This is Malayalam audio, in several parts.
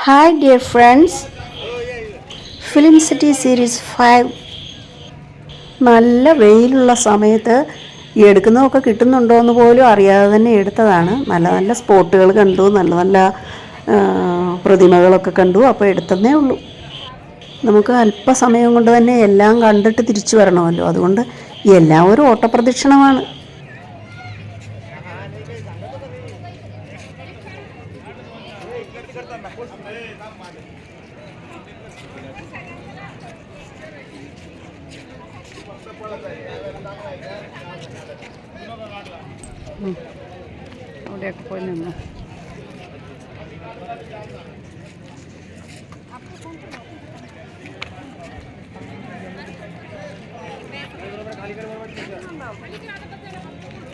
Hi dear friends, Film City Series 5 നല്ല വെയിലുള്ള സമയത്ത് എടുക്കുന്നതൊക്കെ കിട്ടുന്നുണ്ടോ എന്ന് പോലും അറിയാതെ തന്നെ എടുത്തതാണ്. നല്ല നല്ല സ്പോട്ടുകൾ കണ്ടു, നല്ല നല്ല പ്രതിമകളൊക്കെ കണ്ടു. അപ്പോൾ എടുത്തതേ ഉള്ളൂ. നമുക്ക് അല്പസമയം കൊണ്ട് തന്നെ എല്ലാം കണ്ടിട്ട് തിരിച്ചു വരണമല്ലോ. അതുകൊണ്ട് എല്ലാം ഒരു ഓട്ടപ്രദക്ഷിണമാണ്. അവിടെയൊക്കെ പോയി നിന്ന്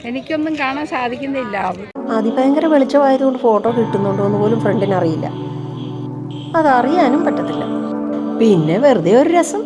എനിക്കൊന്നും കാണാൻ സാധിക്കുന്നില്ല. അതിഭയങ്കര വെളിച്ചമായതുകൊണ്ട് ഫോട്ടോ കിട്ടുന്നുണ്ടോ എന്ന് പോലും ഫ്രണ്ടിന് അറിയില്ല. അതറിയാനും പറ്റത്തില്ല. പിന്നെ വെറുതെ ഒരു രസം.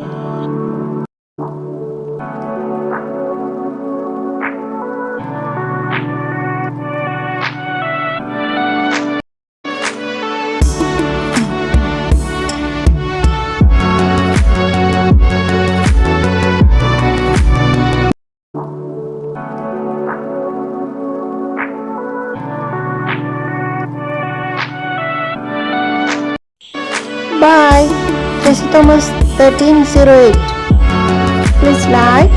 Bye. Jesse Thomas 1308. Please like,